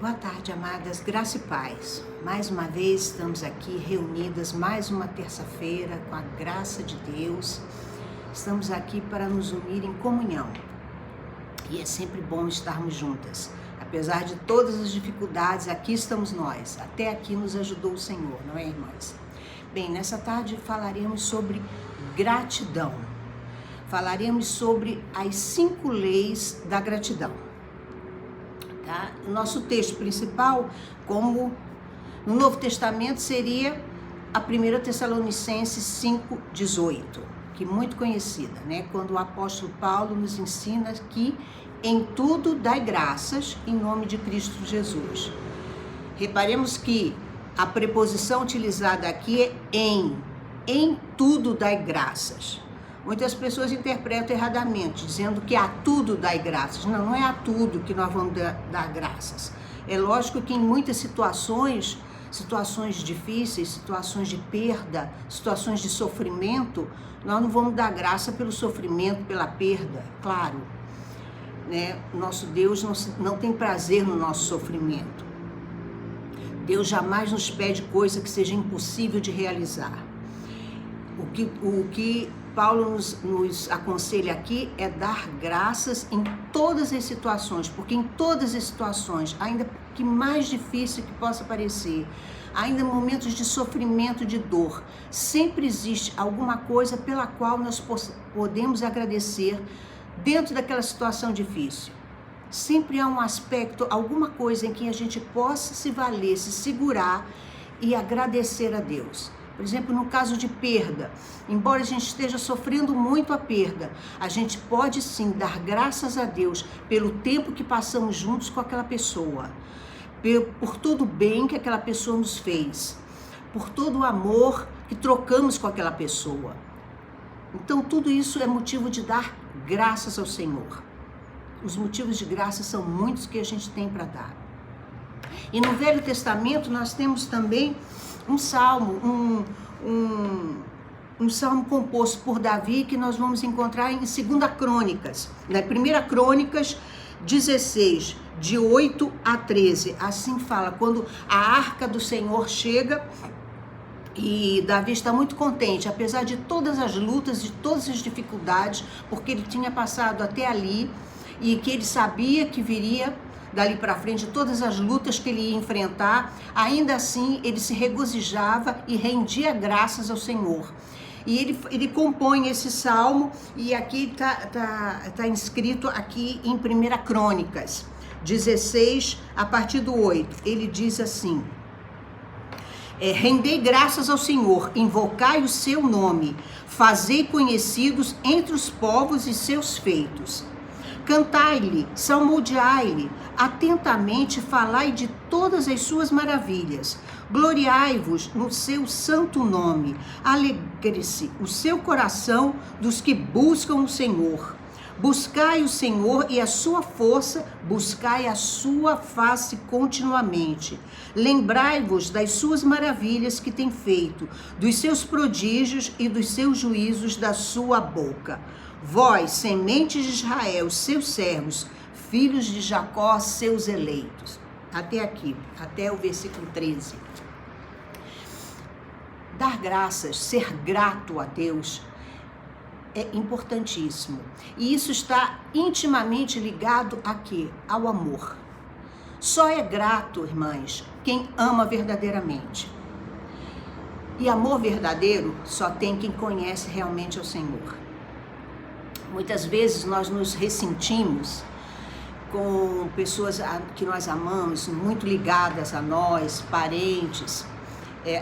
Boa tarde, amadas, graça e paz. Mais uma vez estamos aqui reunidas, mais uma terça-feira, com a graça de Deus. Estamos aqui para nos unir em comunhão. E é sempre bom estarmos juntas. Apesar de todas as dificuldades, aqui estamos nós. Até aqui nos ajudou o Senhor, não é, irmãs? Bem, nessa tarde falaremos sobre gratidão. Falaremos sobre as 5 leis da gratidão. Tá? O nosso texto principal, como no Novo Testamento, seria a 1 Tessalonicenses 5:18, que é muito conhecida, né? Quando o apóstolo Paulo nos ensina que em tudo dai graças em nome de Cristo Jesus. Reparemos que a preposição utilizada aqui é em tudo dai graças. Muitas pessoas interpretam erradamente, dizendo que a tudo dai graças. Não, não é a tudo que nós vamos dar graças. É lógico que em muitas situações difíceis, situações de perda, situações de sofrimento, nós não vamos dar graça pelo sofrimento, pela perda, claro. Né? Nosso Deus não tem prazer no nosso sofrimento. Deus jamais nos pede coisa que seja impossível de realizar. O que Paulo nos aconselha aqui é dar graças em todas as situações, porque em todas as situações, ainda que mais difícil que possa parecer, ainda momentos de sofrimento, de dor, sempre existe alguma coisa pela qual nós podemos agradecer dentro daquela situação difícil. Sempre há um aspecto, alguma coisa em que a gente possa se valer, se segurar e agradecer a Deus. Por exemplo, no caso de perda, embora a gente esteja sofrendo muito a perda, a gente pode sim dar graças a Deus pelo tempo que passamos juntos com aquela pessoa, por todo o bem que aquela pessoa nos fez, por todo o amor que trocamos com aquela pessoa. Então, tudo isso é motivo de dar graças ao Senhor. Os motivos de graça são muitos que a gente tem para dar. E no Velho Testamento nós temos também um salmo, um salmo composto por Davi, que nós vamos encontrar em 2 Crônicas, na 1 Crônicas 16, de 8 a 13. Assim fala, quando a arca do Senhor chega, e Davi está muito contente, apesar de todas as lutas, de todas as dificuldades, porque ele tinha passado até ali, e que ele sabia que viria dali para frente, todas as lutas que ele ia enfrentar, ainda assim ele se regozijava e rendia graças ao Senhor. E ele compõe esse salmo, e aqui tá inscrito aqui em 1 Crônicas 16, a partir do 8, ele diz assim: rendei graças ao Senhor, invocai o seu nome, fazei conhecidos entre os povos e seus feitos. Cantai-lhe, salmodiai-lhe, atentamente falai de todas as suas maravilhas. Gloriai-vos no seu santo nome. Alegre-se o seu coração dos que buscam o Senhor. Buscai o Senhor e a sua força, buscai a sua face continuamente. Lembrai-vos das suas maravilhas que tem feito, dos seus prodígios e dos seus juízos da sua boca. Vós, sementes de Israel, seus servos, filhos de Jacó, seus eleitos. Até aqui, até o versículo 13. Dar graças, ser grato a Deus é importantíssimo. E isso está intimamente ligado a quê? Ao amor. Só é grato, irmãs, quem ama verdadeiramente. E amor verdadeiro só tem quem conhece realmente ao Senhor. Muitas vezes nós nos ressentimos com pessoas que nós amamos, muito ligadas a nós, parentes,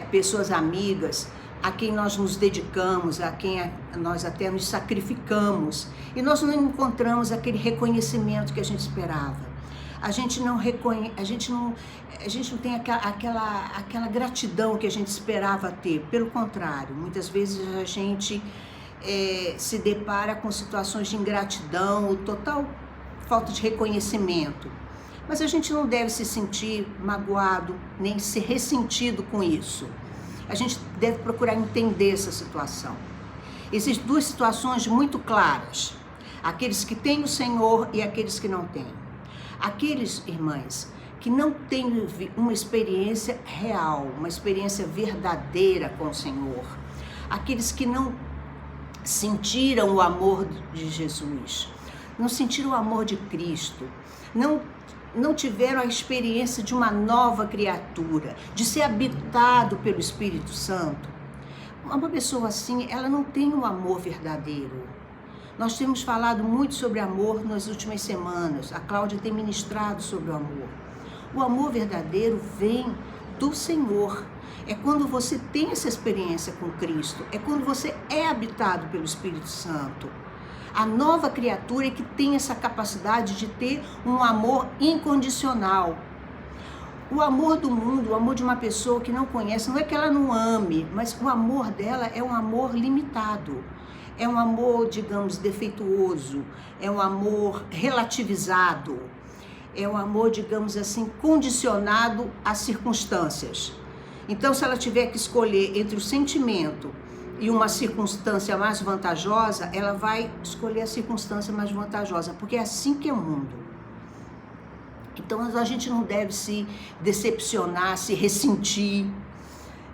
pessoas amigas, a quem nós nos dedicamos, a quem nós até nos sacrificamos, e nós não encontramos aquele reconhecimento que a gente esperava. A gente não tem aquela gratidão que a gente esperava ter. Pelo contrário, muitas vezes a gente se depara com situações de ingratidão, total falta de reconhecimento. Mas a gente não deve se sentir magoado, nem ser ressentido com isso. A gente deve procurar entender essa situação. Existem 2 situações muito claras: aqueles que têm o Senhor e aqueles que não têm. Aqueles, irmãs, que não têm uma experiência real, uma experiência verdadeira com o Senhor. Aqueles que não sentiram o amor de Jesus, não sentiram o amor de Cristo, não tiveram a experiência de uma nova criatura, de ser habitado pelo Espírito Santo. Uma pessoa assim, ela não tem um amor verdadeiro. Nós temos falado muito sobre amor nas últimas semanas. A Cláudia tem ministrado sobre o amor. O amor verdadeiro vem do Senhor. É quando você tem essa experiência com Cristo. É quando você é habitado pelo Espírito Santo. A nova criatura é que tem essa capacidade de ter um amor incondicional. O amor do mundo, o amor de uma pessoa que não conhece, não é que ela não ame, mas o amor dela é um amor limitado. É um amor, digamos, defeituoso. É um amor relativizado. É um amor, digamos assim, condicionado às circunstâncias. Então, se ela tiver que escolher entre o sentimento e uma circunstância mais vantajosa, ela vai escolher a circunstância mais vantajosa, porque é assim que é o mundo. Então a gente não deve se decepcionar, se ressentir.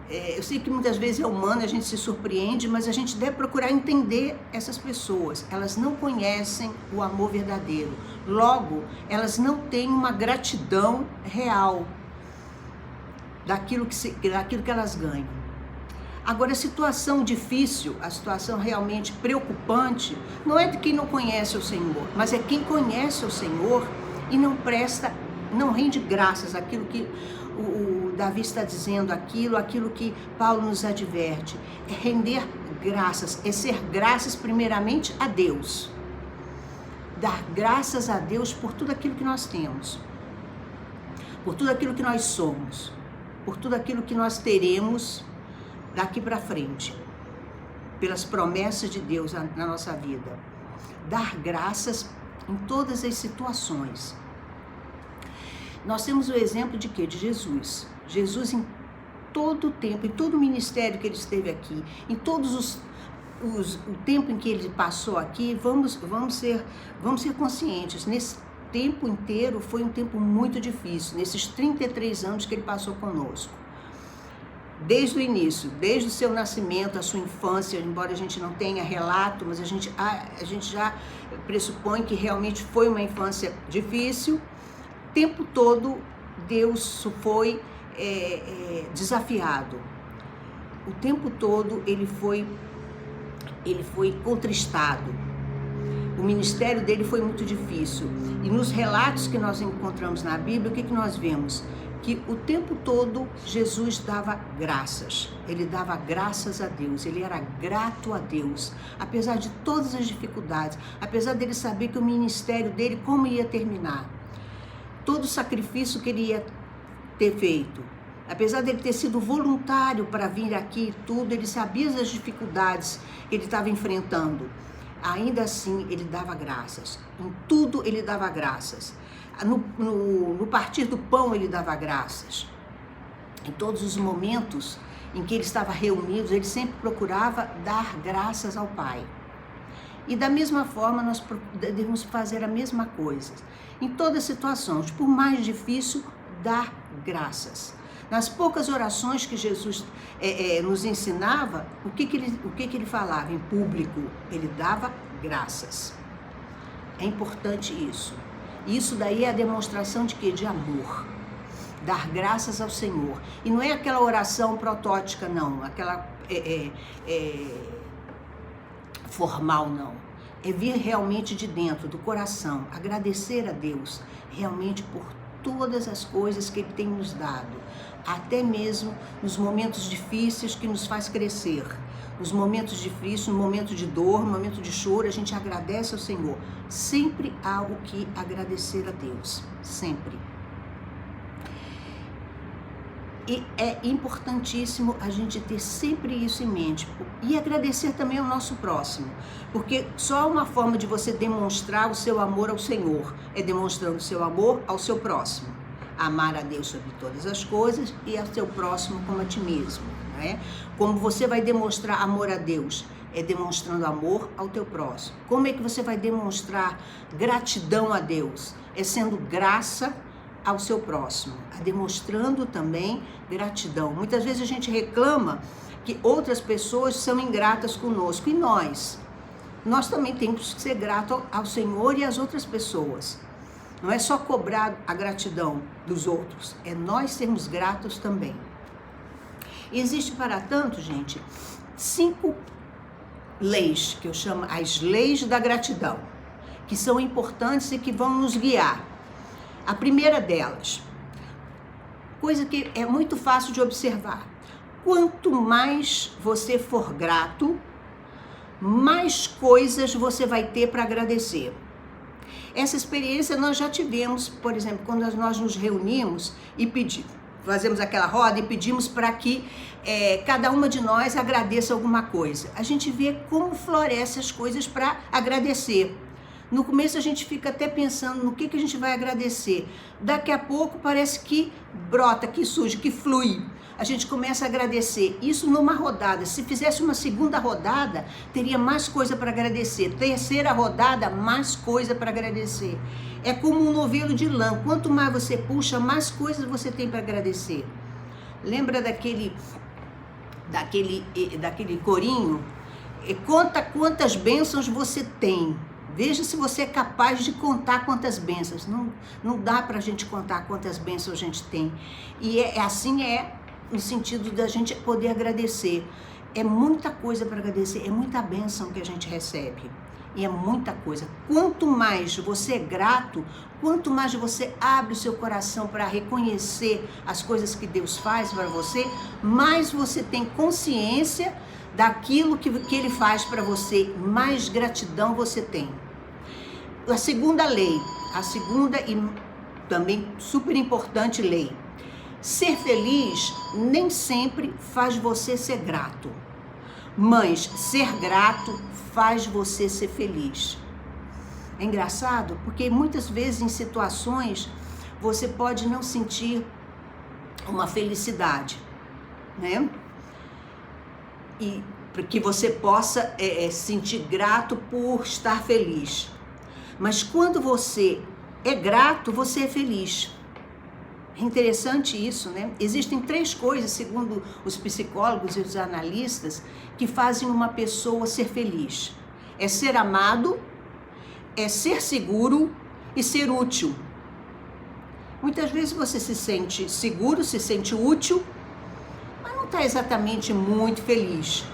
Eu sei que muitas vezes é humano, a gente se surpreende, mas a gente deve procurar entender essas pessoas. Elas não conhecem o amor verdadeiro. Logo, elas não têm uma gratidão real daquilo que elas ganham. Agora, a situação difícil, a situação realmente preocupante, não é de quem não conhece o Senhor, mas é quem conhece o Senhor e não rende graças àquilo que o Davi está dizendo, aquilo que Paulo nos adverte. É render graças, é ser graças primeiramente a Deus. Dar graças a Deus por tudo aquilo que nós temos, por tudo aquilo que nós somos, por tudo aquilo que nós teremos daqui para frente, pelas promessas de Deus na nossa vida. Dar graças em todas as situações. Nós temos o exemplo de quê? De Jesus. Jesus em todo o tempo, em todo o ministério que ele esteve aqui, em todos o tempo em que ele passou aqui, vamos ser conscientes, nesse tempo inteiro foi um tempo muito difícil, nesses 33 anos que ele passou conosco. Desde o início, desde o seu nascimento, a sua infância, embora a gente não tenha relato, mas a gente já pressupõe que realmente foi uma infância difícil. O tempo todo Deus foi desafiado. O tempo todo ele foi contristado. O ministério dele foi muito difícil. E nos relatos que nós encontramos na Bíblia, o que nós vemos? Que o tempo todo Jesus dava graças, ele dava graças a Deus, ele era grato a Deus, apesar de todas as dificuldades, apesar dele saber que o ministério dele, como ia terminar, todo o sacrifício que ele ia ter feito, apesar dele ter sido voluntário para vir aqui e tudo, ele sabia das dificuldades que ele estava enfrentando, ainda assim ele dava graças, em tudo ele dava graças. No partir do pão ele dava graças. Em todos os momentos em que ele estava reunido, ele sempre procurava dar graças ao Pai. E da mesma forma nós devemos fazer a mesma coisa. Em todas as situações, por mais difícil, dar graças. Nas poucas orações que Jesus nos ensinava, o que ele falava em público? Ele dava graças. É importante isso. Isso daí é a demonstração de quê? De amor. Dar graças ao Senhor. E não é aquela oração protótica, não. Aquela formal, não. É vir realmente de dentro, do coração. Agradecer a Deus realmente por todas as coisas que Ele tem nos dado. Até mesmo nos momentos difíceis que nos faz crescer. Nos momentos difíceis, no momento de dor, no momento de choro, a gente agradece ao Senhor. Sempre há algo que agradecer a Deus, sempre. E é importantíssimo a gente ter sempre isso em mente. E agradecer também ao nosso próximo. Porque só uma forma de você demonstrar o seu amor ao Senhor é demonstrando o seu amor ao seu próximo. Amar a Deus sobre todas as coisas e ao seu próximo como a ti mesmo. Como você vai demonstrar amor a Deus? É demonstrando amor ao teu próximo. Como é que você vai demonstrar gratidão a Deus? É sendo graça ao seu próximo, demonstrando também gratidão. Muitas vezes a gente reclama que outras pessoas são ingratas conosco, e nós também temos que ser gratos ao Senhor e às outras pessoas. Não é só cobrar a gratidão dos outros, é nós sermos gratos também. E existe, para tanto, gente, 5 leis, que eu chamo as leis da gratidão, que são importantes e que vão nos guiar. A primeira delas, coisa que é muito fácil de observar: quanto mais você for grato, mais coisas você vai ter para agradecer. Essa experiência nós já tivemos, por exemplo, quando nós nos reunimos e fazemos aquela roda e pedimos para que cada uma de nós agradeça alguma coisa. A gente vê como floresce as coisas para agradecer. No começo a gente fica até pensando no que a gente vai agradecer. Daqui a pouco parece que brota, que surge, que flui. A gente começa a agradecer. Isso numa rodada. Se fizesse uma segunda rodada, teria mais coisa para agradecer. Terceira rodada, mais coisa para agradecer. É como um novelo de lã. Quanto mais você puxa, mais coisas você tem para agradecer. Lembra daquele corinho? Conta quantas bênçãos você tem. Veja se você é capaz de contar quantas bênçãos. Não dá para a gente contar quantas bênçãos a gente tem. E assim no sentido da gente poder agradecer. É muita coisa para agradecer, é muita bênção que a gente recebe. E é muita coisa. Quanto mais você é grato, quanto mais você abre o seu coração para reconhecer as coisas que Deus faz para você, mais você tem consciência daquilo que Ele faz para você, mais gratidão você tem. A segunda lei, a segunda e também super importante lei: ser feliz nem sempre faz você ser grato, mas ser grato faz você ser feliz. É engraçado porque muitas vezes em situações você pode não sentir uma felicidade, né? E para que você possa sentir grato por estar feliz. Mas quando você é grato, você é feliz. É interessante isso, né? Existem 3 coisas, segundo os psicólogos e os analistas, que fazem uma pessoa ser feliz. É ser amado, é ser seguro e ser útil. Muitas vezes você se sente seguro, se sente útil, mas não está exatamente muito feliz.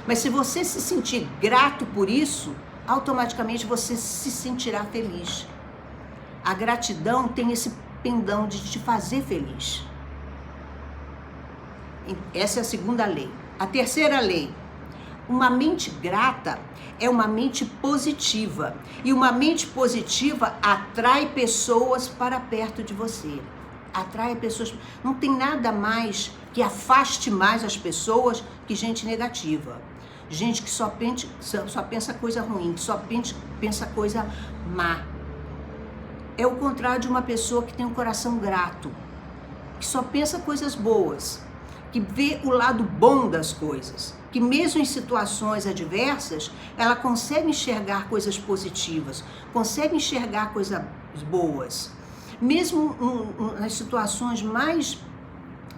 Mas se você se sentir grato por isso, automaticamente você se sentirá feliz. A gratidão tem esse pendão de te fazer feliz. Essa é a segunda lei. A terceira lei: uma mente grata é uma mente positiva. E uma mente positiva atrai pessoas para perto de você. Atrai pessoas. Não tem nada mais que afaste mais as pessoas que gente negativa. Gente que só pensa coisa ruim, que só pensa coisa má. É o contrário de uma pessoa que tem um coração grato, que só pensa coisas boas, que vê o lado bom das coisas, que mesmo em situações adversas, ela consegue enxergar coisas positivas, consegue enxergar coisas boas. Mesmo nas situações mais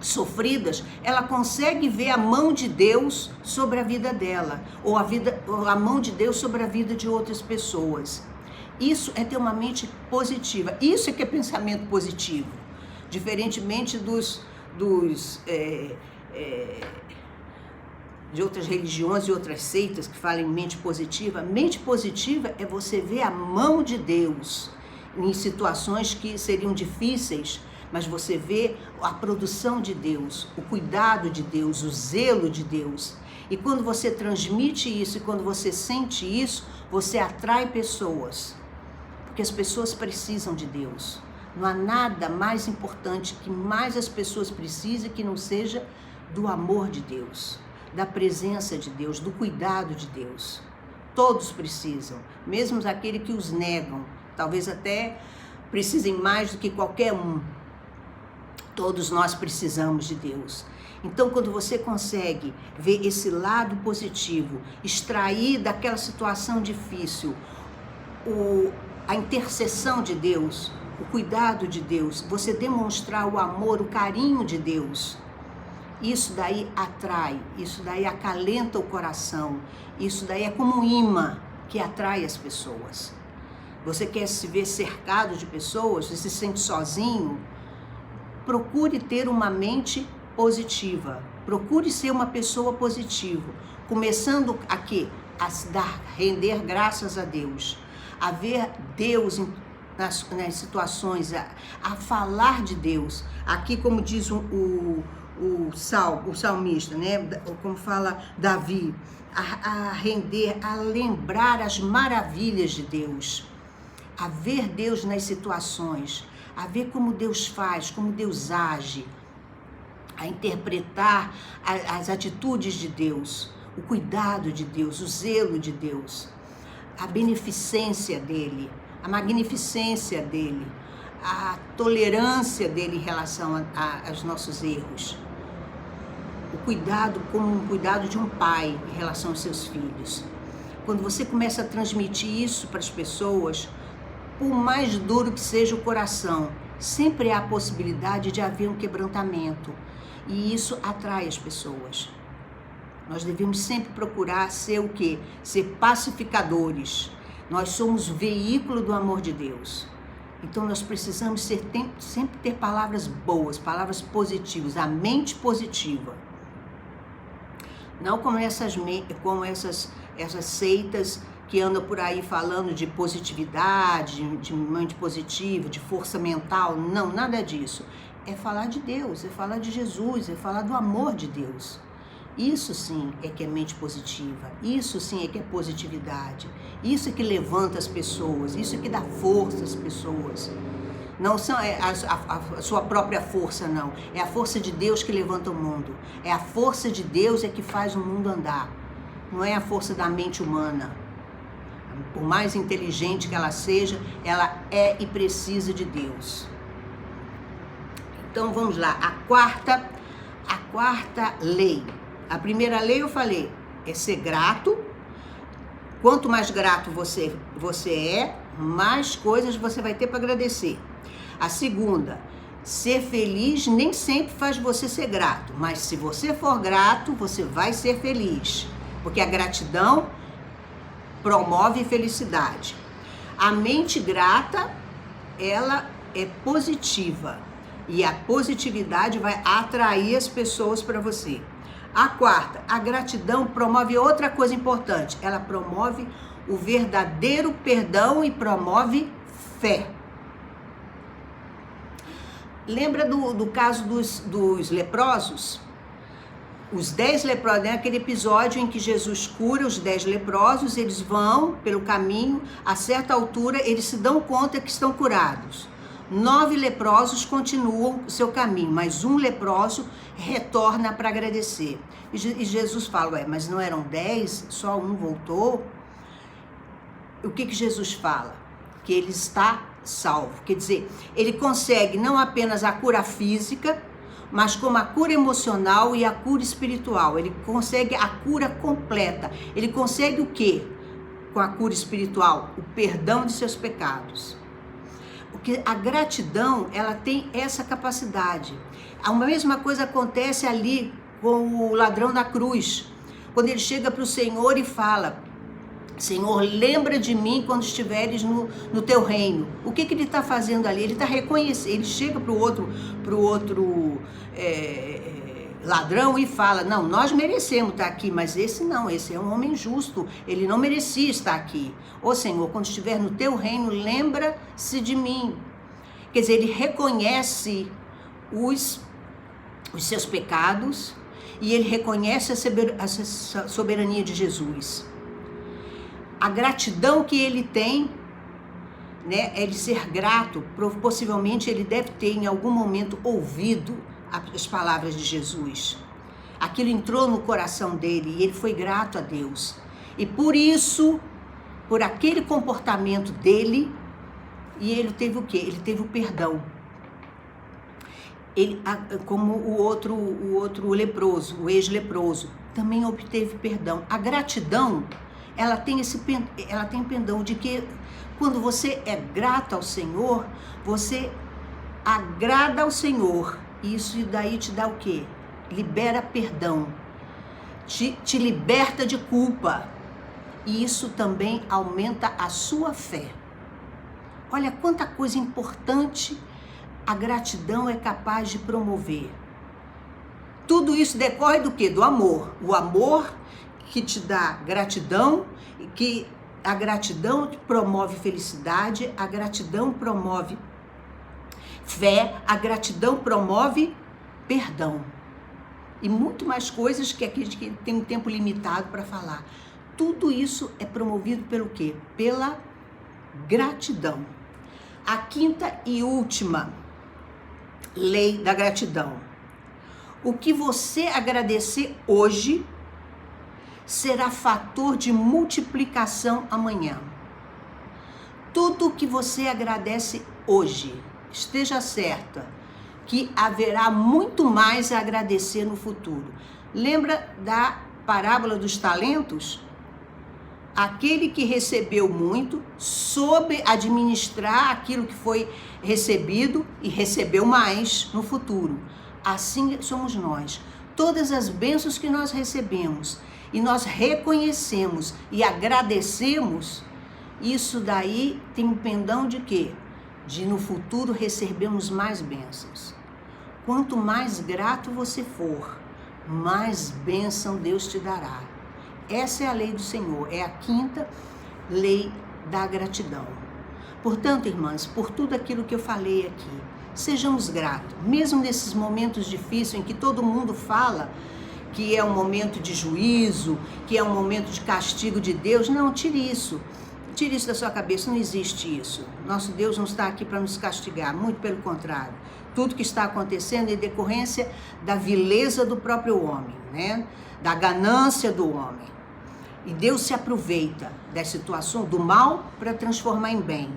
sofridas, ela consegue ver a mão de Deus sobre a vida dela, ou a mão de Deus sobre a vida de outras pessoas. Isso é ter uma mente positiva. Isso é que é pensamento positivo. Diferentemente de outras religiões e outras seitas que falam em mente positiva. Mente positiva é você ver a mão de Deus em situações que seriam difíceis, mas você vê a produção de Deus, o cuidado de Deus, o zelo de Deus. E quando você transmite isso e quando você sente isso, você atrai pessoas. Porque as pessoas precisam de Deus. Não há nada mais importante que mais as pessoas precisem que não seja do amor de Deus, da presença de Deus, do cuidado de Deus. Todos precisam, mesmo aqueles que os negam, talvez até precisem mais do que qualquer um. Todos nós precisamos de Deus. Então, quando você consegue ver esse lado positivo, extrair daquela situação difícil a intercessão de Deus, o cuidado de Deus, você demonstrar o amor, o carinho de Deus. Isso daí atrai, isso daí acalenta o coração, isso daí é como um imã que atrai as pessoas. Você quer se ver cercado de pessoas, você se sente sozinho? Procure ter uma mente positiva, procure ser uma pessoa positiva, começando aqui a render graças a Deus, a ver Deus nas situações, a falar de Deus. Aqui, como diz o salmista, né? Como fala Davi, a render, a lembrar as maravilhas de Deus, a ver Deus nas situações, a ver como Deus faz, como Deus age, a interpretar as atitudes de Deus, o cuidado de Deus, o zelo de Deus, a beneficência dele, a magnificência dele, a tolerância dele em relação aos nossos erros. O cuidado como um cuidado de um pai em relação aos seus filhos. Quando você começa a transmitir isso para as pessoas, por mais duro que seja o coração, sempre há a possibilidade de haver um quebrantamento. E isso atrai as pessoas. Nós devemos sempre procurar ser o quê? Ser pacificadores. Nós somos veículo do amor de Deus. Então nós precisamos sempre ter palavras boas, palavras positivas, a mente positiva. Não como essas seitas que andam por aí falando de positividade, de mente positiva, de força mental. Não, nada disso. É falar de Deus, é falar de Jesus, é falar do amor de Deus. Isso sim é que é mente positiva, isso sim é que é positividade, isso é que levanta as pessoas, isso é que dá força às pessoas. Não são a sua própria força, não. É a força de Deus que levanta o mundo. É a força de Deus é que faz o mundo andar. Não é a força da mente humana. Por mais inteligente que ela seja, ela é e precisa de Deus. Então vamos lá, a quarta lei. A primeira lei eu falei, é ser grato. Quanto mais grato você é, mais coisas você vai ter para agradecer. A segunda, ser feliz nem sempre faz você ser grato, mas se você for grato, você vai ser feliz, porque a gratidão promove felicidade. A mente grata, ela é positiva e a positividade vai atrair as pessoas para você. A quarta, a gratidão promove outra coisa importante, ela promove o verdadeiro perdão e promove fé. Lembra do caso dos leprosos? Os 10 leprosos, né? Aquele episódio em que Jesus cura os 10 leprosos, eles vão pelo caminho, a certa altura eles se dão conta que estão curados. 9 leprosos continuam o seu caminho, mas um leproso retorna para agradecer. E Jesus fala, mas não eram 10, só um voltou? O que Jesus fala? Que ele está salvo. Quer dizer, ele consegue não apenas a cura física, mas como a cura emocional e a cura espiritual. Ele consegue a cura completa. Ele consegue o quê? Com a cura espiritual? O perdão de seus pecados. Porque a gratidão, ela tem essa capacidade. A mesma coisa acontece ali com o ladrão da cruz. Quando ele chega para o Senhor e fala, Senhor, lembra de mim quando estiveres no teu reino. O que ele está fazendo ali? Ele está reconhecendo, ele chega para o outro ladrão e fala, não, nós merecemos estar aqui, mas esse não, esse é um homem justo, ele não merecia estar aqui. Ô Senhor, quando estiver no teu reino, lembra-se de mim. Quer dizer, ele reconhece os seus pecados e ele reconhece a soberania de Jesus. A gratidão que ele tem, né, é de ser grato. Possivelmente ele deve ter em algum momento ouvido as palavras de Jesus. Aquilo entrou no coração dele e ele foi grato a Deus. E por isso, por aquele comportamento dele, e ele teve o quê? Ele teve o perdão. Ele, como o outro leproso, o ex-leproso, também obteve perdão. A gratidão, ela tem pendão de que quando você é grato ao Senhor, você agrada ao Senhor. Isso daí te dá o quê? Libera perdão, te liberta de culpa. E isso também aumenta a sua fé. Olha quanta coisa importante a gratidão é capaz de promover. Tudo isso decorre do quê? Do amor. O amor que te dá gratidão, que a gratidão promove felicidade, a gratidão promove fé, a gratidão promove perdão. E muito mais coisas que aqui a gente tem um tempo limitado para falar. Tudo isso é promovido pelo quê? Pela gratidão. A quinta e última lei da gratidão. O que você agradecer hoje será fator de multiplicação amanhã. Tudo que você agradece hoje, esteja certa que haverá muito mais a agradecer no futuro. Lembra da parábola dos talentos? Aquele que recebeu muito soube administrar aquilo que foi recebido e recebeu mais no futuro. Assim somos nós. Todas as bênçãos que nós recebemos e nós reconhecemos e agradecemos, isso daí tem um pendão de quê? De no futuro recebermos mais bênçãos. Quanto mais grato você for, mais bênção Deus te dará. Essa é a lei do Senhor, é a quinta lei da gratidão. Portanto, irmãs, por tudo aquilo que eu falei aqui, sejamos gratos, mesmo nesses momentos difíceis em que todo mundo fala que é um momento de juízo, que é um momento de castigo de Deus. Não, tire isso da sua cabeça, não existe isso. Nosso Deus não está aqui para nos castigar, muito pelo contrário. Tudo que está acontecendo é decorrência da vileza do próprio homem, né? Da ganância do homem. E Deus se aproveita dessa situação do mal para transformar em bem.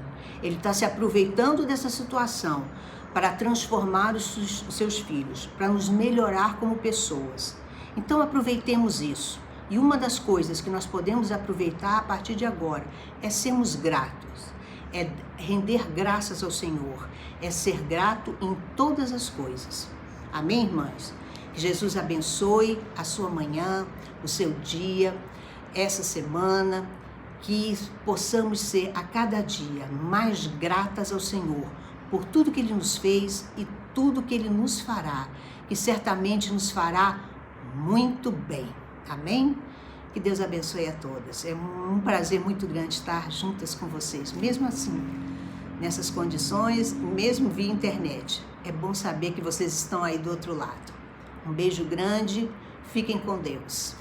Ele está se aproveitando dessa situação para transformar os seus filhos, para nos melhorar como pessoas. Então aproveitemos isso. E uma das coisas que nós podemos aproveitar a partir de agora é sermos gratos, é render graças ao Senhor, é ser grato em todas as coisas. Amém, irmãs? Que Jesus abençoe a sua manhã, o seu dia, essa semana, que possamos ser a cada dia mais gratas ao Senhor por tudo que Ele nos fez e tudo que Ele nos fará, que certamente nos fará muito bem. Amém? Que Deus abençoe a todas. É um prazer muito grande estar juntas com vocês, mesmo assim, nessas condições, mesmo via internet. É bom saber que vocês estão aí do outro lado. Um beijo grande, fiquem com Deus.